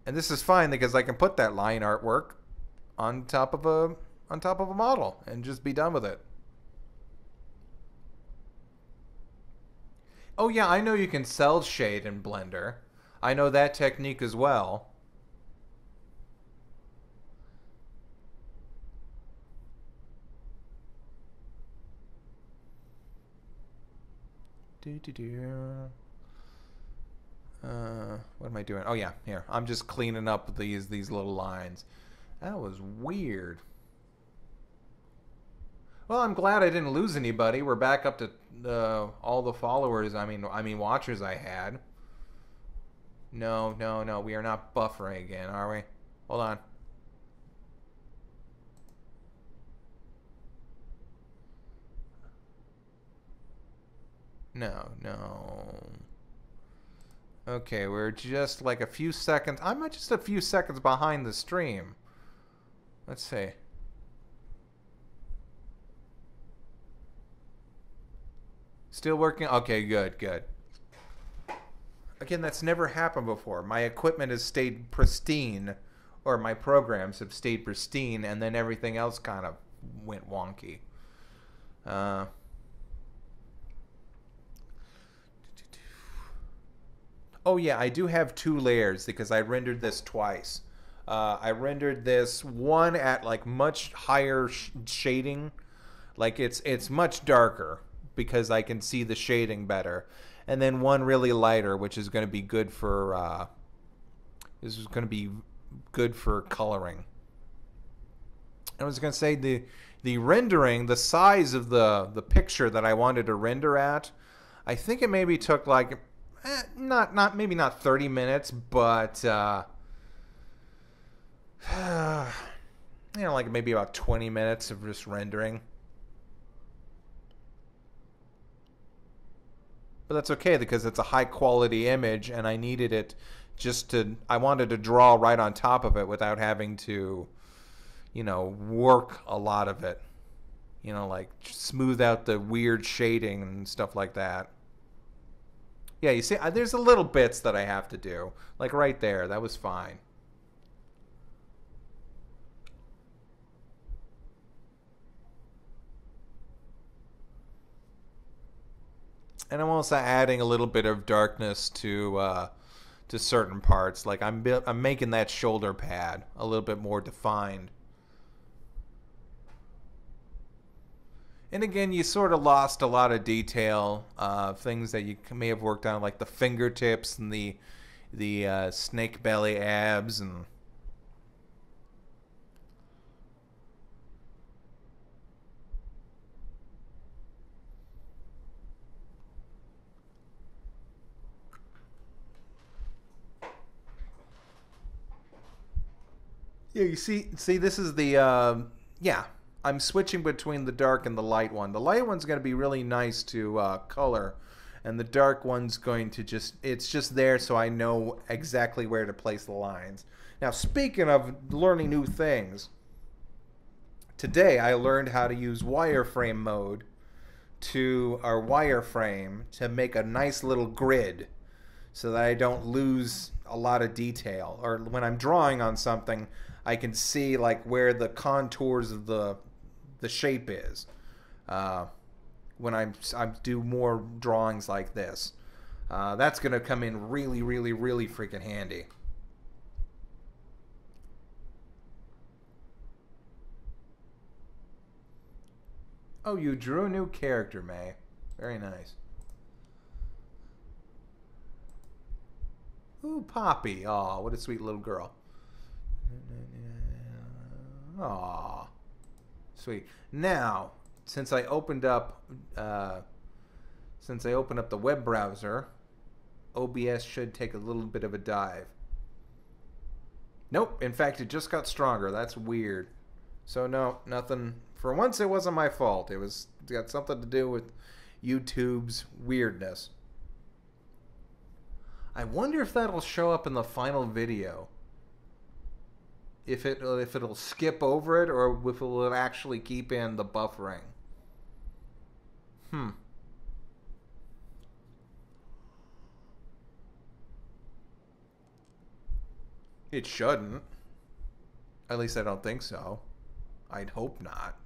And this is fine because I can put that line artwork on top of a model and just be done with it. Oh yeah, I know you can cell shade in Blender. I know that technique as well. What am I doing? Oh yeah, here. I'm just cleaning up these little lines. That was weird. Well, I'm glad I didn't lose anybody. We're back up to all the followers. I mean watchers I had. No, no, no. We are not buffering again, are we? Hold on. No, no. Okay, we're just like a few seconds. I'm just a few seconds behind the stream. Let's see. Still working? Okay, good, good. Again, that's never happened before. My equipment has stayed pristine, or my programs have stayed pristine, and then everything else kind of went wonky. Oh yeah, I do have 2 layers because I rendered this twice. I rendered this one at like much higher shading, like it's much darker because I can see the shading better, and then one really lighter, which is going to be good for coloring. I was going to say the rendering, the size of the picture that I wanted to render at, I think it maybe took like maybe not 30 minutes, but like maybe about 20 minutes of just rendering. But that's okay because it's a high quality image, and I needed it I wanted to draw right on top of it without having to, work a lot of it. Like smooth out the weird shading and stuff like that. Yeah, you see, there's a little bits that I have to do. Like right there, that was fine. And I'm also adding a little bit of darkness to certain parts. Like I'm making that shoulder pad a little bit more defined. And again, you sort of lost a lot of detail, things that you may have worked on, like the fingertips and the snake belly abs and. Yeah, you see, this is the yeah. I'm switching between the dark and the light one. The light one's going to be really nice to color, and the dark one's going to it's just there so I know exactly where to place the lines. Now, speaking of learning new things, today I learned how to use wireframe mode to our wireframe to make a nice little grid so that I don't lose a lot of detail. Or when I'm drawing on something, I can see like where the contours of the shape is. When I do more drawings like this, that's gonna come in really, really, really freaking handy. Oh, you drew a new character, May. Very nice. Ooh, Poppy. Aw, what a sweet little girl. Aw. Sweet. Now, since I opened up the web browser, OBS should take a little bit of a dive. Nope. In fact, it just got stronger. That's weird. So no, nothing. For once, it wasn't my fault. It got something to do with YouTube's weirdness. I wonder if that'll show up in the final video. If it'll skip over it, or if it will actually keep in the buffering. It shouldn't. At least I don't think so. I'd hope not.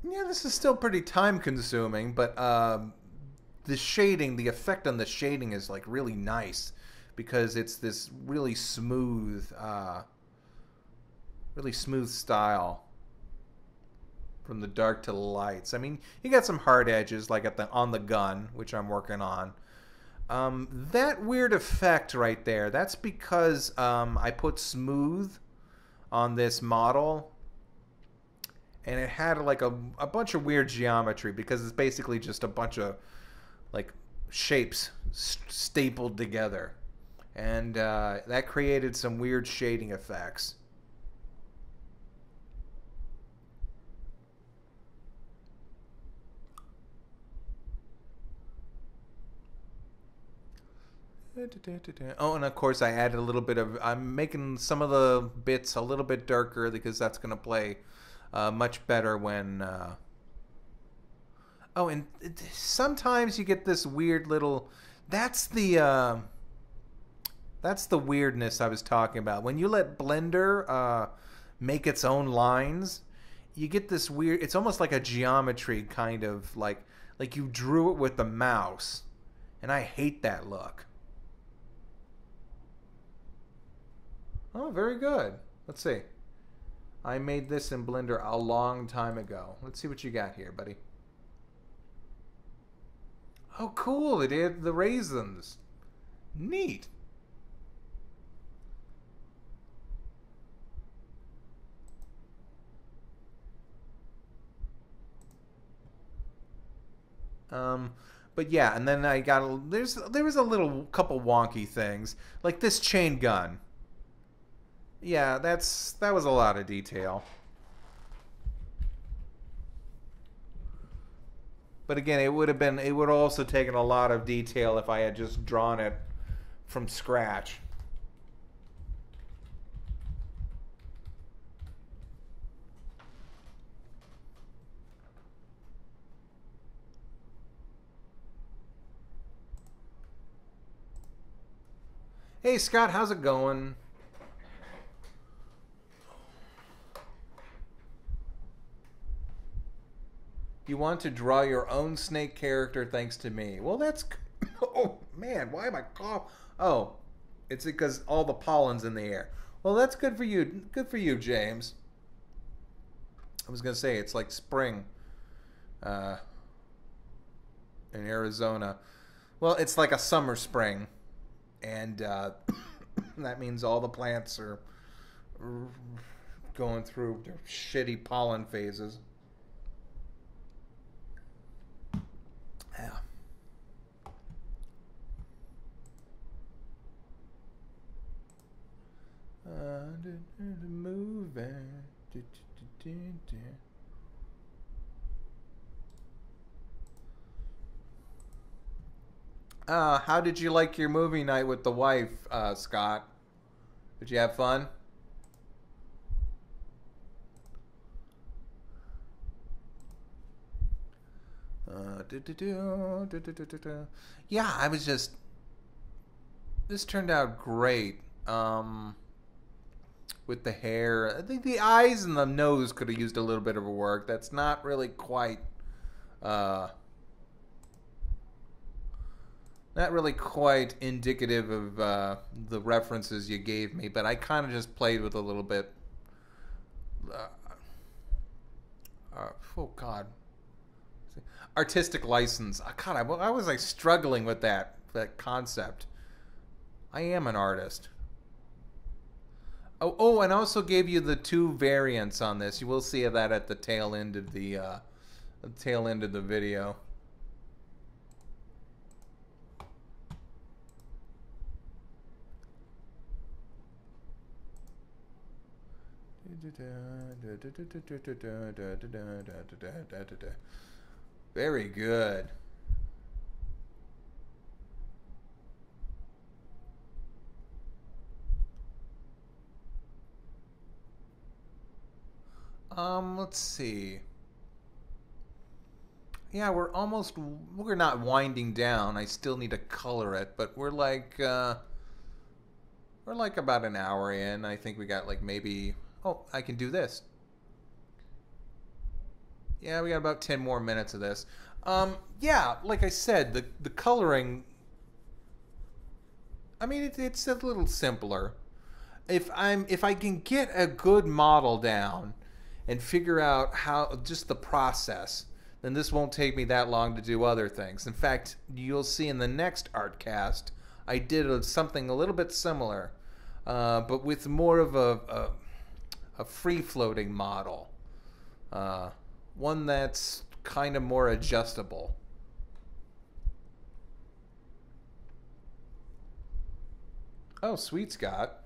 Yeah, this is still pretty time consuming, but the shading, the effect on the shading is like really nice because it's this really smooth style from the dark to the lights. I mean, you got some hard edges like on the gun, which I'm working on. That weird effect right there, that's because I put smooth on this model, and it had like a bunch of weird geometry because it's basically just a bunch of like shapes stapled together, and that created some weird shading effects. Oh, and of course I added a little bit of, I'm making some of the bits a little bit darker because that's going to play much better when oh, and sometimes you get this weird little, that's the weirdness I was talking about. When you let Blender make its own lines, you get this weird, it's almost like a geometry kind of like you drew it with the mouse, and I hate that look. Oh, very good. Let's see. I made this in Blender a long time ago. Let's see what you got here, buddy. Oh, cool. It had the raisins. Neat. But yeah, and then I got there was a little couple wonky things like this chain gun. Yeah, that was a lot of detail. But again, it would also taken a lot of detail if I had just drawn it from scratch. Hey Scott, how's it going? You want to draw your own snake character thanks to me. Well, that's... Oh, man, why am I coughing? Oh, it's because all the pollen's in the air. Well, that's good for you. Good for you, James. I was going to say, it's like spring in Arizona. Well, it's like a summer spring. And that means all the plants are going through their shitty pollen phases. Yeah. Moving. How did you like your movie night with the wife, Scott? Did you have fun? Yeah, I was just... This turned out great. With the hair. I think the eyes and the nose could have used a little bit of a work. That's not really quite... not really quite indicative of the references you gave me, but I kind of just played with a little bit. Oh, God. Artistic license. God, I was like struggling with that concept. I am an artist. Oh, and I also gave you the 2 variants on this. You will see that at the tail end of the video. Very good. Let's see. Yeah, we're not winding down. I still need to color it, but we're like about an hour in. I think we got like maybe, oh, I can do this. Yeah, we got about 10 more minutes of this. Yeah, like I said, the coloring, I mean, it's a little simpler. If I can get a good model down and figure out how, just the process, then this won't take me that long to do other things. In fact, you'll see in the next ArtCast, I did something a little bit similar, but with more of a free-floating model. One that's kind of more adjustable. Oh, sweet, Scott.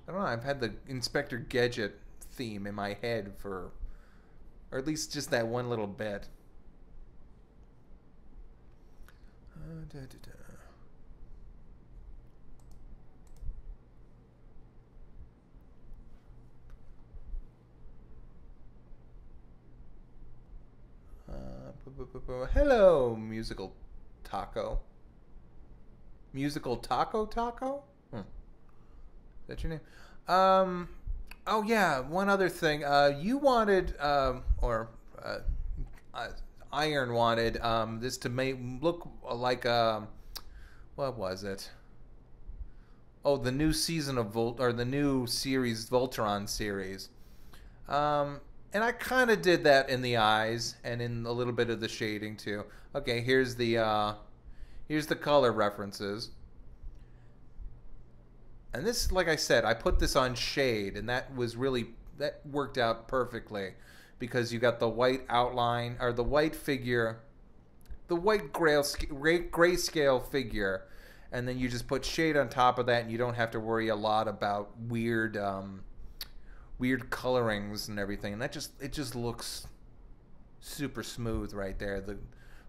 I don't know, I've had the Inspector Gadget theme in my head for, or at least just that one little bit. Hello, Musical Taco. Musical Taco? Is that your name? Oh yeah, one other thing. You wanted, Iron wanted this to look like what was it? Oh, the new season of the new series, Voltron series. And I kind of did that in the eyes and in a little bit of the shading too. Okay, here's the color references. And this, like I said, I put this on shade, and that worked out perfectly, because you got the white outline, or the white figure, the white grayscale figure, and then you just put shade on top of that, and you don't have to worry a lot about weird colorings and everything. And it just looks super smooth right there,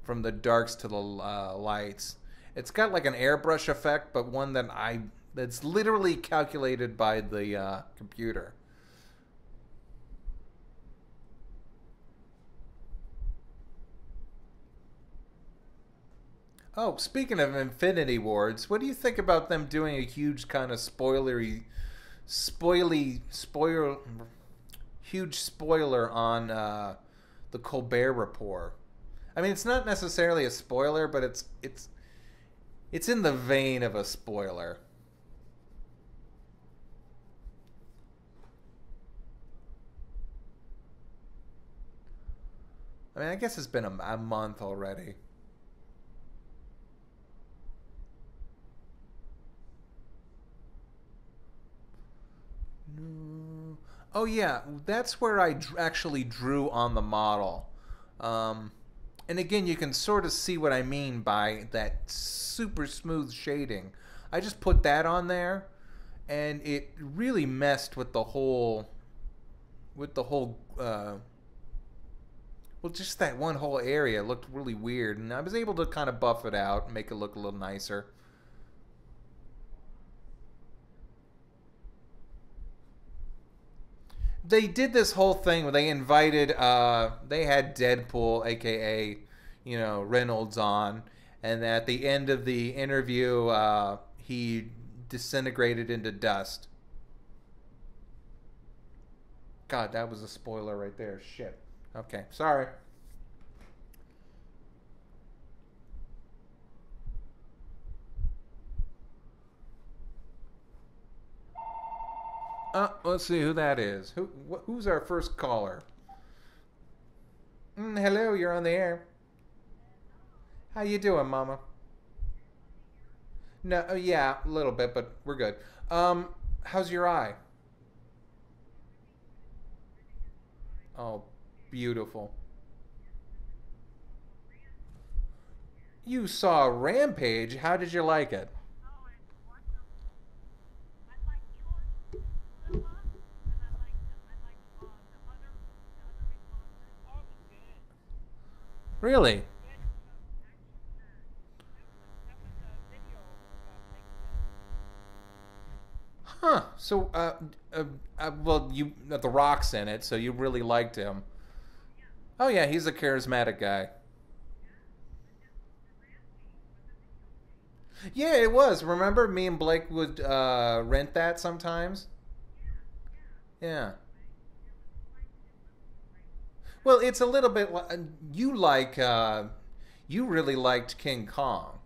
from the darks to the lights. It's got like an airbrush effect, but one that's literally calculated by the computer. Oh, speaking of Infinity Wards, what do you think about them doing a huge kind of huge spoiler on the Colbert Report? I mean, it's not necessarily a spoiler, but it's in the vein of a spoiler. I mean, I guess it's been a month already. No. Oh yeah, that's where I actually drew on the model. Um, and again, you can sort of see what I mean by that super smooth shading. I just put that on there, and it really messed with the whole well, just that one whole area looked really weird, and I was able to kind of buff it out and make it look a little nicer. They did this whole thing where they had Deadpool, aka, Reynolds, on, and at the end of the interview, he disintegrated into dust. God, that was a spoiler right there. Shit. Okay, sorry. Let's see who that is. Who's our first caller? Hello, you're on the air. How you doing, Mama? No, yeah, a little bit, but we're good. How's your eye? Oh, beautiful. You saw Rampage. How did you like it? Really? Huh. So, well, The Rock's in it, so you really liked him. Oh yeah, he's a charismatic guy. Yeah, it was. Remember, me and Blake would rent that sometimes. Yeah. Well, it's a little bit. You like. You really liked King Kong.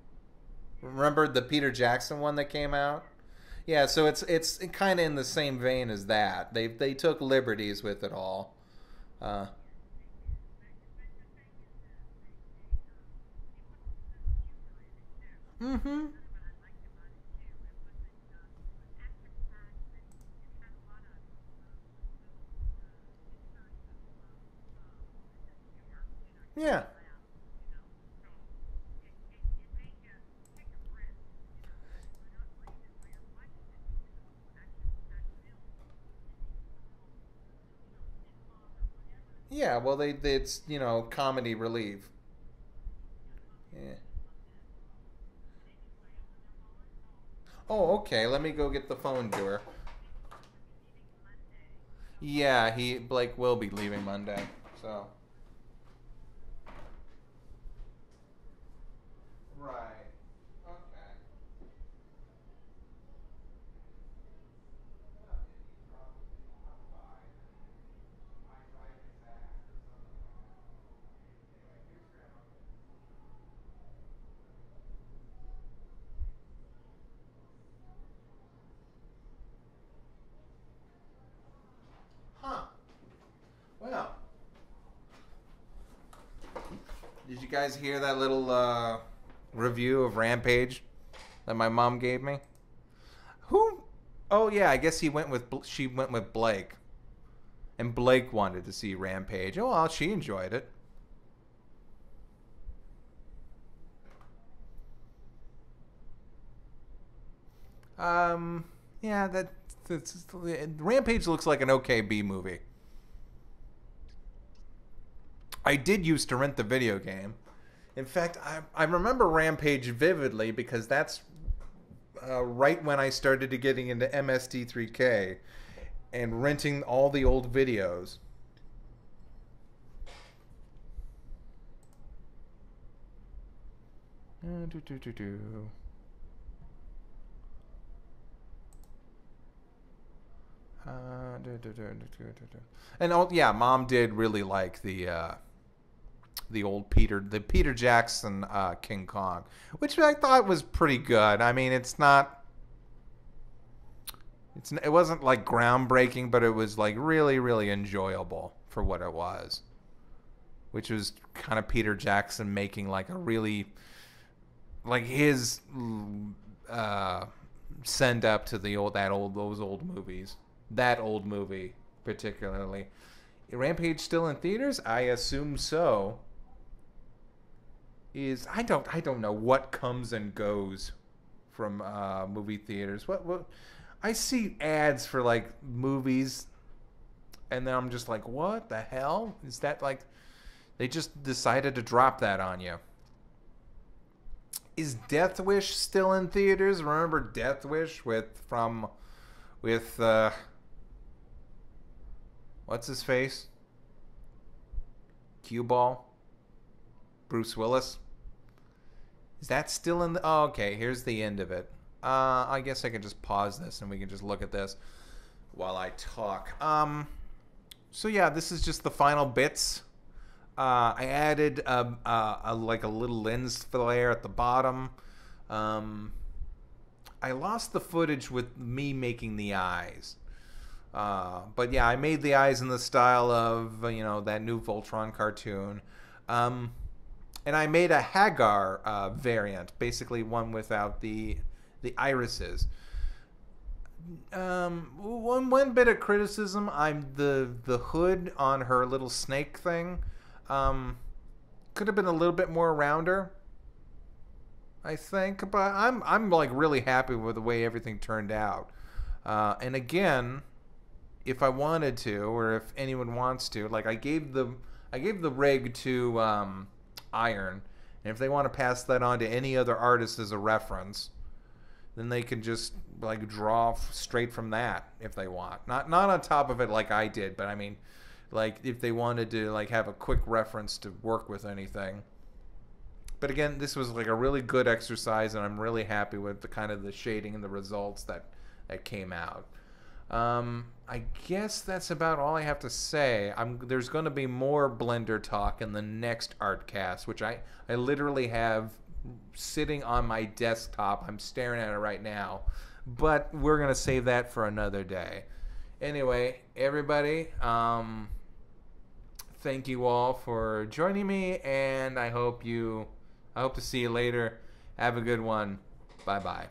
Remember the Peter Jackson one that came out? Yeah, so it's kind of in the same vein as that. They took liberties with it all. Uh, mm-hmm. Yeah. Yeah. Well, it's comedy relief. Yeah. Oh, okay. Let me go get the phone to her. Yeah, Blake will be leaving Monday. So. Right. Okay. Huh. Well, did you guys hear that little review of Rampage that my mom gave me? Who? Oh yeah, I guess she went with Blake, and Blake wanted to see Rampage. Oh well, she enjoyed it. Um, yeah, Rampage looks like an okay B movie. I did used to rent the video game, In fact, I remember Rampage vividly because that's right when I started to getting into MST3K and renting all the old videos. And oh yeah, Mom did really like the old the Peter Jackson King Kong, which I thought was pretty good. I mean, it wasn't like groundbreaking, but it was like really really enjoyable for what it was, which was kind of Peter Jackson making like a really like his send up to those old movies. That old movie particularly. Rampage still in theaters? I assume so. I don't know what comes and goes from movie theaters. What I see ads for like movies, and then I'm just like, what the hell is that? Like, they just decided to drop that on you. Is Death Wish still in theaters? Remember Death Wish with what's his face? Cue Ball? Bruce Willis? Is that still in the... Oh, okay, here's the end of it. I guess I can just pause this and we can just look at this while I talk. So yeah, this is just the final bits. I added like a little lens flare at the bottom. I lost the footage with me making the eyes. But yeah, I made the eyes in the style of, that new Voltron cartoon. And I made a Hagar variant, basically one without the irises. One bit of criticism, the hood on her little snake thing could have been a little bit more rounder, I think, but I'm like really happy with the way everything turned out. And again, if I wanted to, or if anyone wants to, like I gave the rig to Iron, and if they want to pass that on to any other artist as a reference, then they can just like draw straight from that if they want. Not on top of it like I did, but I mean, like if they wanted to like have a quick reference to work with anything. But again, this was like a really good exercise, and I'm really happy with the kind of the shading and the results that came out. I guess that's about all I have to say. There's going to be more Blender talk in the next ArtCast, which I literally have sitting on my desktop. I'm staring at it right now. But we're going to save that for another day. Anyway, everybody, thank you all for joining me, and I hope to see you later. Have a good one. Bye-bye.